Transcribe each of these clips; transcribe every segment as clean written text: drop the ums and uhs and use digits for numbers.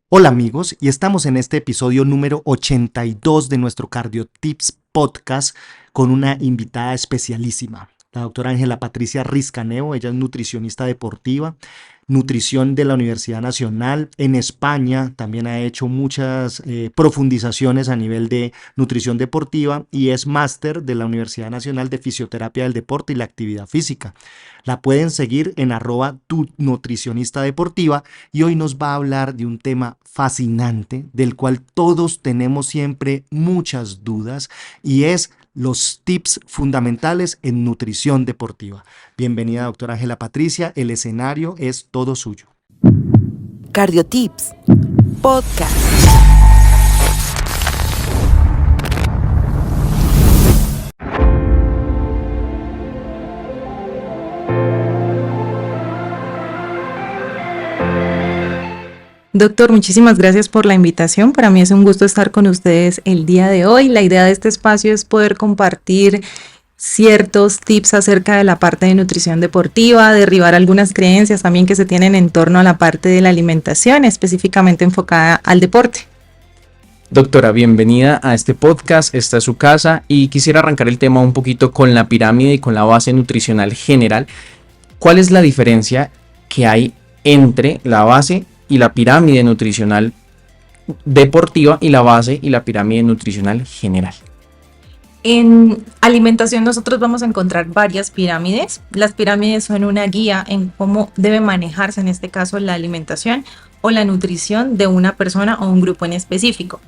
Hola amigos, y estamos en este episodio número 82 de nuestro Cardio Tips Podcast con una invitada especialísima, la doctora Ángela Patricia Riscaneo. Ella es nutricionista deportiva, nutrición de la Universidad Nacional en España. También ha hecho muchas profundizaciones a nivel de nutrición deportiva y es máster de la Universidad Nacional de Fisioterapia del Deporte y la Actividad Física. La pueden seguir en @tunutricionista deportiva y hoy nos va a hablar de un tema fascinante del cual todos tenemos siempre muchas dudas y es los tips fundamentales en nutrición deportiva. Bienvenida, doctora Ángela Patricia, el escenario es todo suyo. Cardio Tips Podcast. Doctor, muchísimas gracias por la invitación. Para mí es un gusto estar con ustedes el día de hoy. La idea de este espacio es poder compartir ciertos tips acerca de la parte de nutrición deportiva, derribar algunas creencias también que se tienen en torno a la parte de la alimentación, específicamente enfocada al deporte. Doctora, bienvenida a este podcast, esta es su casa y quisiera arrancar el tema un poquito con la pirámide y con la base nutricional general. ¿Cuál es la diferencia que hay entre la base y la pirámide nutricional deportiva y la base y la pirámide nutricional general? En alimentación nosotros vamos a encontrar varias pirámides. Las pirámides son una guía en cómo debe manejarse en este caso la alimentación o la nutrición de una persona o un grupo en específico.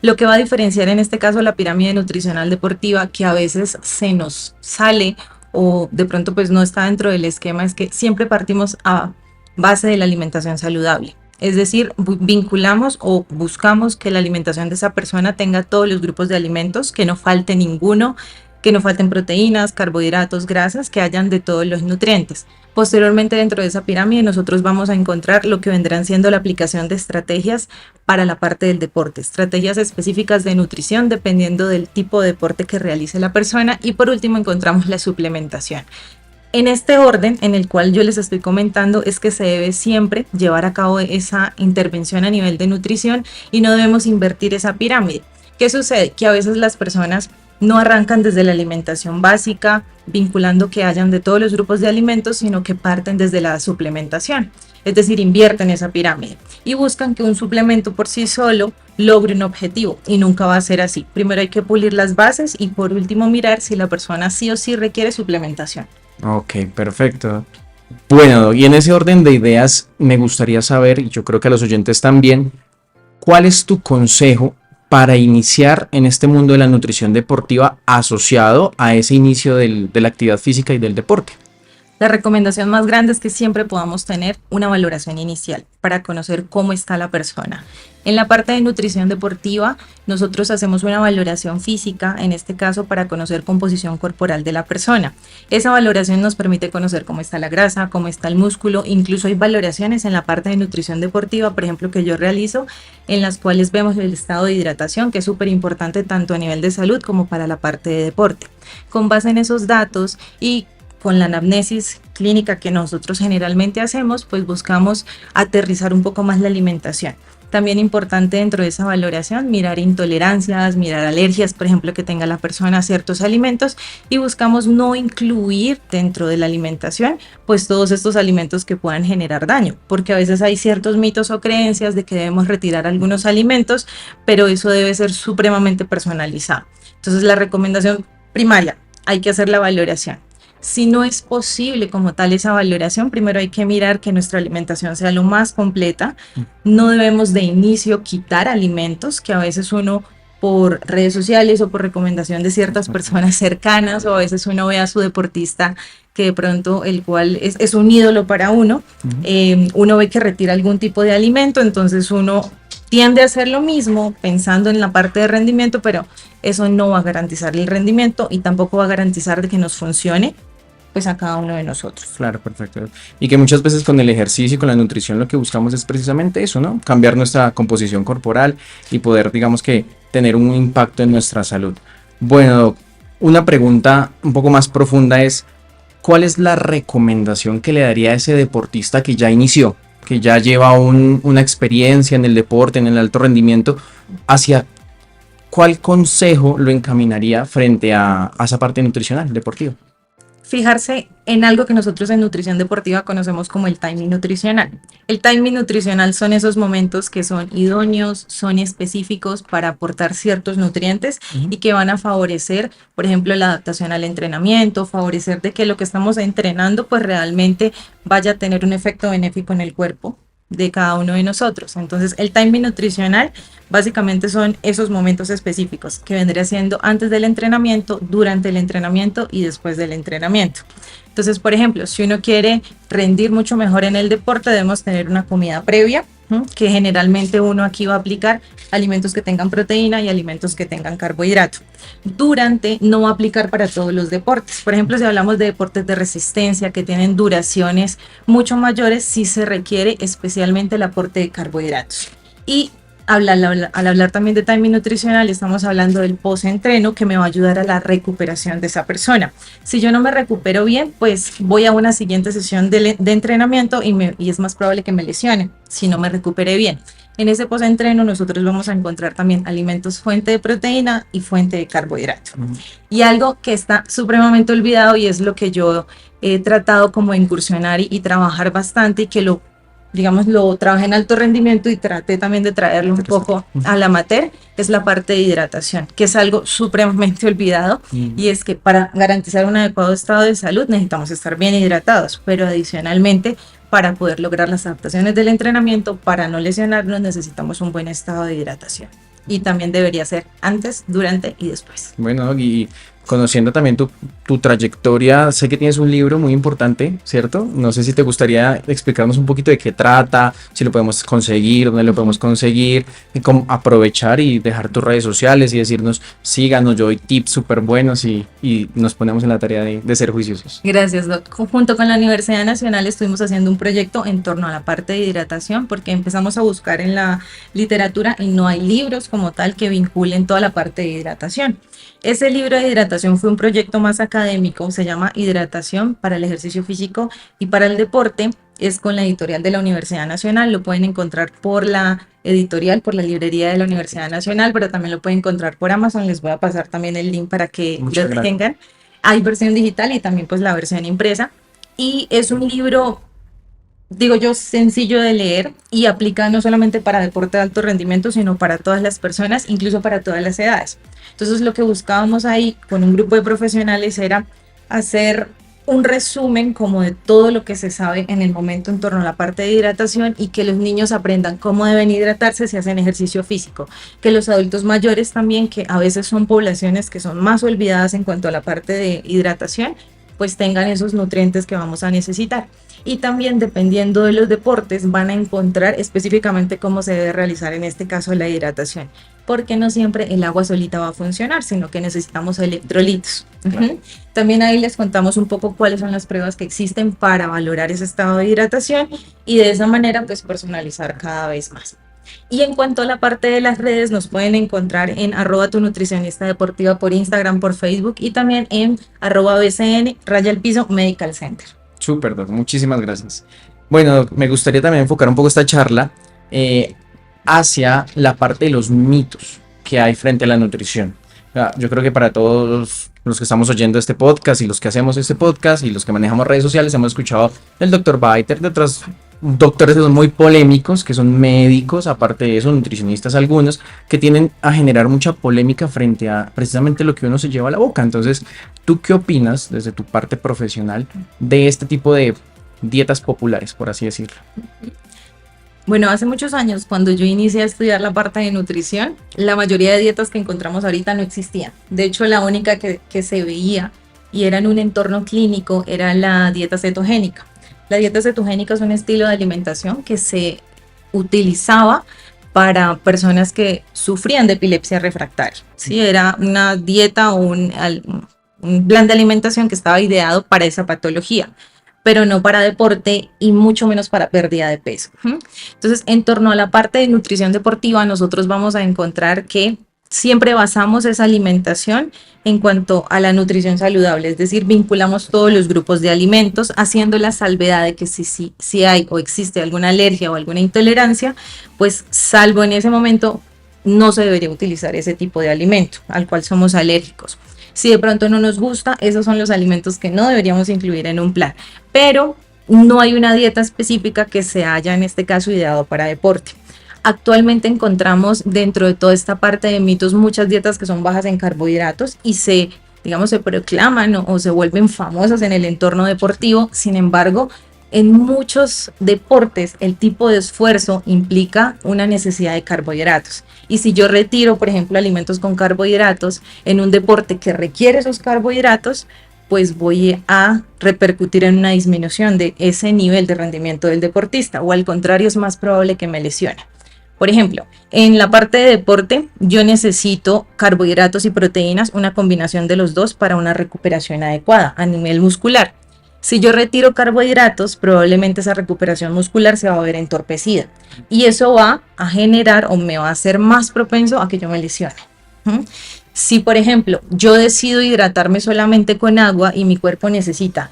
Lo que va a diferenciar en este caso la pirámide nutricional deportiva, que a veces se nos sale o de pronto pues no está dentro del esquema, es que siempre partimos a base de la alimentación saludable. Es decir, vinculamos o buscamos que la alimentación de esa persona tenga todos los grupos de alimentos, que no falte ninguno, que no falten proteínas, carbohidratos, grasas, que hayan de todos los nutrientes. Posteriormente, dentro de esa pirámide, nosotros vamos a encontrar lo que vendrán siendo la aplicación de estrategias para la parte del deporte, estrategias específicas de nutrición dependiendo del tipo de deporte que realice la persona. Y por último, encontramos la suplementación. En este orden en el cual yo les estoy comentando es que se debe siempre llevar a cabo esa intervención a nivel de nutrición y no debemos invertir esa pirámide. ¿Qué sucede? Que a veces las personas no arrancan desde la alimentación básica, vinculando que hayan de todos los grupos de alimentos, sino que parten desde la suplementación. Es decir, invierten esa pirámide y buscan que un suplemento por sí solo logre un objetivo y nunca va a ser así. Primero hay que pulir las bases y por último mirar si la persona sí o sí requiere suplementación. Ok, perfecto. Bueno, y en ese orden de ideas me gustaría saber, y yo creo que a los oyentes también, ¿cuál es tu consejo para iniciar en este mundo de la nutrición deportiva asociado a ese inicio de la actividad física y del deporte? La recomendación más grande es que siempre podamos tener una valoración inicial para conocer cómo está la persona. En la parte de nutrición deportiva, nosotros hacemos una valoración física, en este caso para conocer composición corporal de la persona. Esa valoración nos permite conocer cómo está la grasa, cómo está el músculo. Incluso hay valoraciones en la parte de nutrición deportiva, por ejemplo, que yo realizo, en las cuales vemos el estado de hidratación, que es súper importante tanto a nivel de salud como para la parte de deporte. Con base en esos datos y con la anamnesis clínica que nosotros generalmente hacemos, pues buscamos aterrizar un poco más la alimentación. También importante dentro de esa valoración mirar intolerancias, mirar alergias, por ejemplo, que tenga la persona a ciertos alimentos, y buscamos no incluir dentro de la alimentación pues todos estos alimentos que puedan generar daño, porque a veces hay ciertos mitos o creencias de que debemos retirar algunos alimentos, pero eso debe ser supremamente personalizado. Entonces la recomendación primaria, hay que hacer la valoración. Si no es posible como tal esa valoración, primero hay que mirar que nuestra alimentación sea lo más completa. No debemos de inicio quitar alimentos que a veces uno por redes sociales o por recomendación de ciertas personas cercanas, o a veces uno ve a su deportista que de pronto el cual es un ídolo para uno, uno ve que retira algún tipo de alimento, entonces uno tiende a hacer lo mismo pensando en la parte de rendimiento, pero eso no va a garantizar el rendimiento y tampoco va a garantizar de que nos funcione pues a cada uno de nosotros. Claro, perfecto. Y que muchas veces con el ejercicio y con la nutrición lo que buscamos es precisamente eso, ¿no? Cambiar nuestra composición corporal y poder, digamos que, tener un impacto en nuestra salud. Bueno, una pregunta un poco más profunda es, ¿cuál es la recomendación que le daría a ese deportista que ya inició? que ya lleva una experiencia en el deporte, en el alto rendimiento, ¿hacia cuál consejo lo encaminaría frente a esa parte nutricional, deportiva? Fijarse en algo que nosotros en nutrición deportiva conocemos como el timing nutricional. El timing nutricional son esos momentos que son idóneos, son específicos para aportar ciertos nutrientes y que van a favorecer, por ejemplo, la adaptación al entrenamiento, favorecer de que lo que estamos entrenando pues realmente vaya a tener un efecto benéfico en el cuerpo de cada uno de nosotros. Entonces, el timing nutricional básicamente son esos momentos específicos que vendría siendo antes del entrenamiento, durante el entrenamiento y después del entrenamiento. Entonces, por ejemplo, si uno quiere rendir mucho mejor en el deporte, debemos tener una comida previa, que generalmente uno aquí va a aplicar alimentos que tengan proteína y alimentos que tengan carbohidrato. Durante no va a aplicar para todos los deportes. Por ejemplo, si hablamos de deportes de resistencia que tienen duraciones mucho mayores, sí se requiere especialmente el aporte de carbohidratos. Y al hablar también de timing nutricional, estamos hablando del post-entreno que me va a ayudar a la recuperación de esa persona. Si yo no me recupero bien, pues voy a una siguiente sesión de entrenamiento y es más probable que me lesione si no me recupere bien. En ese post-entreno nosotros vamos a encontrar también alimentos fuente de proteína y fuente de carbohidrato. Y algo que está supremamente olvidado y es lo que yo he tratado como de incursionar y trabajar bastante y que lo trabajé en alto rendimiento y traté también de traerlo un poco al amateur, es la parte de hidratación, que es algo supremamente olvidado, y es que para garantizar un adecuado estado de salud necesitamos estar bien hidratados, pero adicionalmente para poder lograr las adaptaciones del entrenamiento, para no lesionarnos, necesitamos un buen estado de hidratación. Y también debería ser antes, durante y después. Bueno, y conociendo también tu trayectoria, sé que tienes un libro muy importante, ¿cierto? No sé si te gustaría explicarnos un poquito de qué trata, si lo podemos conseguir, dónde lo podemos conseguir, y cómo aprovechar y dejar tus redes sociales y decirnos, síganos, yo doy tips súper buenos y nos ponemos en la tarea de ser juiciosos. Gracias, Doc. Junto con la Universidad Nacional estuvimos haciendo un proyecto en torno a la parte de hidratación porque empezamos a buscar en la literatura y no hay libros como tal que vinculen toda la parte de hidratación. Ese libro de hidratación fue un proyecto más académico, se llama Hidratación para el ejercicio físico y para el deporte, es con la editorial de la Universidad Nacional, lo pueden encontrar por la editorial, por la librería de la Universidad Nacional, pero también lo pueden encontrar por Amazon, les voy a pasar también el link para que lo tengan. Hay versión digital y también pues la versión impresa, y es un libro, digo yo, sencillo de leer y aplica no solamente para deporte de alto rendimiento, sino para todas las personas, incluso para todas las edades. Entonces lo que buscábamos ahí con un grupo de profesionales era hacer un resumen como de todo lo que se sabe en el momento en torno a la parte de hidratación y que los niños aprendan cómo deben hidratarse si hacen ejercicio físico, que los adultos mayores también, que a veces son poblaciones que son más olvidadas en cuanto a la parte de hidratación, pues tengan esos nutrientes que vamos a necesitar. Y también dependiendo de los deportes van a encontrar específicamente cómo se debe realizar en este caso la hidratación, porque no siempre el agua solita va a funcionar, sino que necesitamos electrolitos. Claro. También ahí les contamos un poco cuáles son las pruebas que existen para valorar ese estado de hidratación y de esa manera pues personalizar cada vez más. Y en cuanto a la parte de las redes, nos pueden encontrar en @tunutricionista-deportiva por Instagram, por Facebook y también en @bcn_medical center. Súper, Doc, muchísimas gracias. Bueno, Doc, me gustaría también enfocar un poco esta charla hacia la parte de los mitos que hay frente a la nutrición. Yo creo que para todos los que estamos oyendo este podcast y los que hacemos este podcast y los que manejamos redes sociales hemos escuchado del Dr. Biter, de otros doctores que son muy polémicos, que son médicos, aparte de eso, nutricionistas algunos, que tienden a generar mucha polémica frente a precisamente lo que uno se lleva a la boca. Entonces, ¿tú qué opinas desde tu parte profesional de este tipo de dietas populares, por así decirlo? Bueno, hace muchos años, cuando yo inicié a estudiar la parte de nutrición, la mayoría de dietas que encontramos ahorita no existían. De hecho, la única que se veía y era en un entorno clínico era la dieta cetogénica. La dieta cetogénica es un estilo de alimentación que se utilizaba para personas que sufrían de epilepsia refractaria. ¿Sí? Era una dieta o un plan de alimentación que estaba ideado para esa patología, pero no para deporte y mucho menos para pérdida de peso. Entonces, en torno a la parte de nutrición deportiva, nosotros vamos a encontrar que siempre basamos esa alimentación en cuanto a la nutrición saludable, es decir, vinculamos todos los grupos de alimentos, haciendo la salvedad de que si hay o existe alguna alergia o alguna intolerancia, pues salvo en ese momento no se debería utilizar ese tipo de alimento al cual somos alérgicos. Si de pronto no nos gusta, esos son los alimentos que no deberíamos incluir en un plan, pero no hay una dieta específica que se haya en este caso ideado para deporte. Actualmente encontramos dentro de toda esta parte de mitos muchas dietas que son bajas en carbohidratos y se proclaman o se vuelven famosas en el entorno deportivo. Sin embargo, en muchos deportes el tipo de esfuerzo implica una necesidad de carbohidratos. Y si yo retiro, por ejemplo, alimentos con carbohidratos en un deporte que requiere esos carbohidratos, pues voy a repercutir en una disminución de ese nivel de rendimiento del deportista, o al contrario es más probable que me lesione. Por ejemplo, en la parte de deporte yo necesito carbohidratos y proteínas, una combinación de los dos para una recuperación adecuada a nivel muscular. Si yo retiro carbohidratos, probablemente esa recuperación muscular se va a ver entorpecida y eso va a generar o me va a hacer más propenso a que yo me lesione. Si, por ejemplo, yo decido hidratarme solamente con agua y mi cuerpo necesita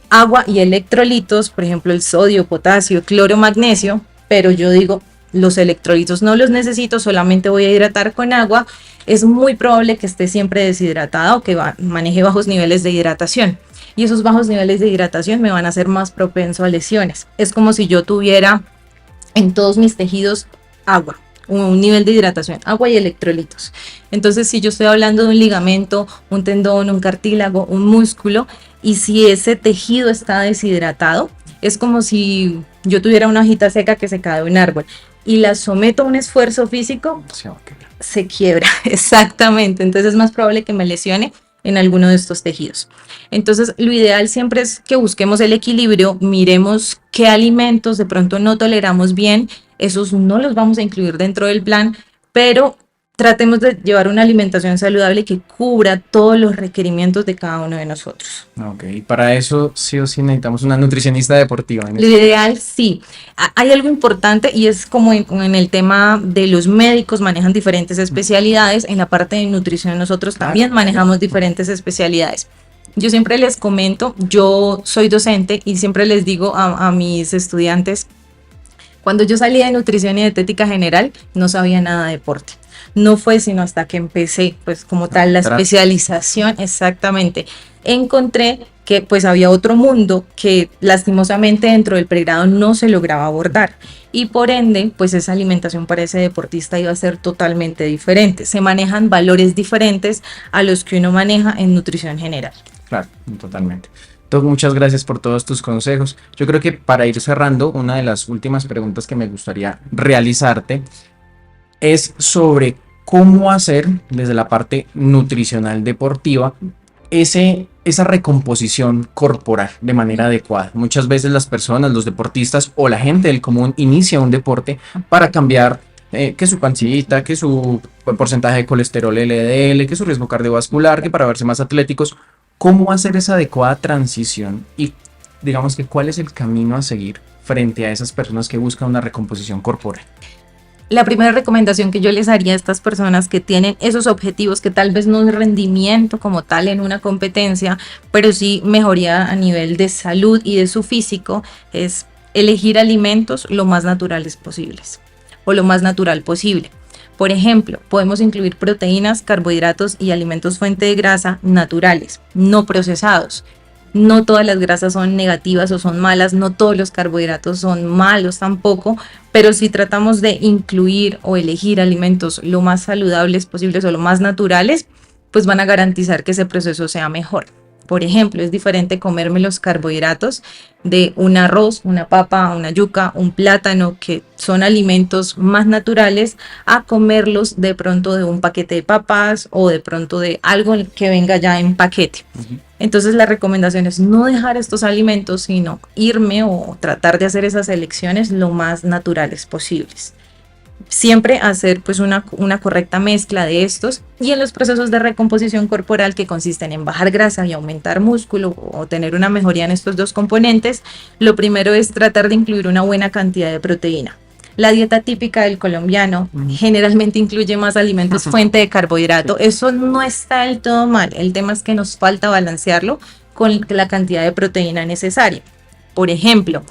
agua y electrolitos, por ejemplo, el sodio, potasio, cloro, magnesio, pero yo digo, los electrolitos no los necesito, solamente voy a hidratar con agua, es muy probable que esté siempre deshidratado o que maneje bajos niveles de hidratación. Y esos bajos niveles de hidratación me van a hacer más propenso a lesiones. Es como si yo tuviera en todos mis tejidos agua, un nivel de hidratación, agua y electrolitos. Entonces, si yo estoy hablando de un ligamento, un tendón, un cartílago, un músculo, y si ese tejido está deshidratado, es como si yo tuviera una hojita seca que se cae de un árbol y la someto a un esfuerzo físico, se quiebra, exactamente. Entonces es más probable que me lesione en alguno de estos tejidos. Entonces lo ideal siempre es que busquemos el equilibrio, miremos qué alimentos de pronto no toleramos bien, esos no los vamos a incluir dentro del plan, pero tratemos de llevar una alimentación saludable que cubra todos los requerimientos de cada uno de nosotros. Ok, y para eso sí o sí necesitamos una nutricionista deportiva. Lo ideal, sí. Hay algo importante y es como en el tema de los médicos manejan diferentes especialidades, en la parte de nutrición nosotros también manejamos diferentes especialidades. Yo siempre les comento, yo soy docente y siempre les digo a mis estudiantes, cuando yo salí de nutrición y dietética general, no sabía nada de deporte. No fue sino hasta que empecé, pues como tal, la especialización, exactamente. Encontré que pues había otro mundo que lastimosamente dentro del pregrado no se lograba abordar y por ende, pues esa alimentación para ese deportista iba a ser totalmente diferente. Se manejan valores diferentes a los que uno maneja en nutrición general. Claro, totalmente. Doc, muchas gracias por todos tus consejos. Yo creo que para ir cerrando, una de las últimas preguntas que me gustaría realizarte es sobre cómo hacer desde la parte nutricional deportiva esa recomposición corporal de manera adecuada. Muchas veces las personas, los deportistas o la gente del común inicia un deporte para cambiar que su pancita, que su porcentaje de colesterol LDL, que su riesgo cardiovascular, que para verse más atléticos. ¿Cómo hacer esa adecuada transición y digamos que cuál es el camino a seguir frente a esas personas que buscan una recomposición corporal? La primera recomendación que yo les haría a estas personas que tienen esos objetivos, que tal vez no es rendimiento como tal en una competencia, pero sí mejoría a nivel de salud y de su físico, es elegir alimentos lo más naturales posibles o lo más natural posible. Por ejemplo, podemos incluir proteínas, carbohidratos y alimentos fuente de grasa naturales, no procesados. No todas las grasas son negativas o son malas, no todos los carbohidratos son malos tampoco, pero si tratamos de incluir o elegir alimentos lo más saludables posibles o lo más naturales, pues van a garantizar que ese proceso sea mejor. Por ejemplo, es diferente comerme los carbohidratos de un arroz, una papa, una yuca, un plátano, que son alimentos más naturales, a comerlos de pronto de un paquete de papas o de pronto de algo que venga ya en paquete. Entonces la recomendación es no dejar estos alimentos, sino irme o tratar de hacer esas elecciones lo más naturales posibles. Siempre hacer pues una correcta mezcla de estos, y en los procesos de recomposición corporal que consisten en bajar grasa y aumentar músculo o tener una mejoría en estos dos componentes, lo primero es tratar de incluir una buena cantidad de proteína. La dieta típica del colombiano generalmente incluye más alimentos fuente de carbohidrato. Eso no está del todo mal. El tema es que nos falta balancearlo con la cantidad de proteína necesaria. Por ejemplo,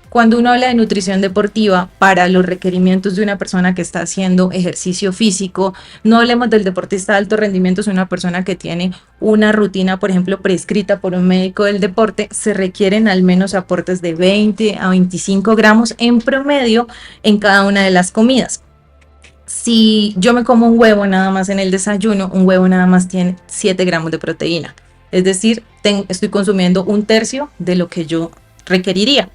cuando uno habla de nutrición deportiva para los requerimientos de una persona que está haciendo ejercicio físico, no hablemos del deportista de alto rendimiento, es una persona que tiene una rutina, por ejemplo, prescrita por un médico del deporte, se requieren al menos aportes de 20 a 25 gramos en promedio en cada una de las comidas. Si yo me como un huevo nada más en el desayuno, un huevo nada más tiene 7 gramos de proteína. Es decir, estoy consumiendo un tercio de lo que yo requeriría.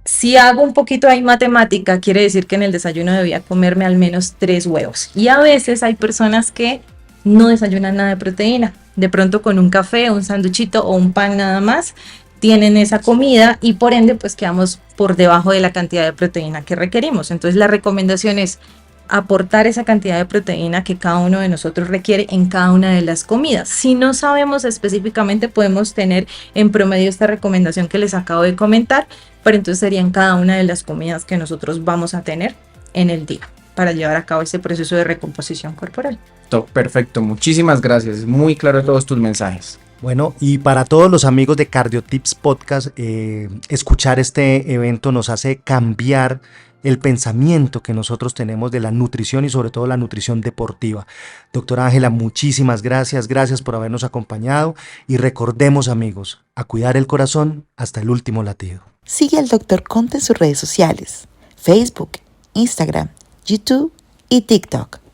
Si hago un poquito ahí matemática, quiere decir que en el desayuno debía comerme al menos 3 huevos. Y a veces hay personas que no desayunan nada de proteína. De pronto con un café, un sanduchito o un pan nada más, tienen esa comida y por ende pues quedamos por debajo de la cantidad de proteína que requerimos. Entonces la recomendación es aportar esa cantidad de proteína que cada uno de nosotros requiere en cada una de las comidas. Si no sabemos específicamente, podemos tener en promedio esta recomendación que les acabo de comentar, pero entonces serían cada una de las comidas que nosotros vamos a tener en el día para llevar a cabo ese proceso de recomposición corporal. Perfecto, muchísimas gracias. Muy claro todos tus mensajes. Bueno, y para todos los amigos de CardioTips Podcast, escuchar este evento nos hace cambiar el pensamiento que nosotros tenemos de la nutrición y sobre todo la nutrición deportiva. Doctora Ángela, muchísimas gracias por habernos acompañado y recordemos, amigos, a cuidar el corazón hasta el último latido. Sigue al Dr. Conte en sus redes sociales, Facebook, Instagram, YouTube y TikTok.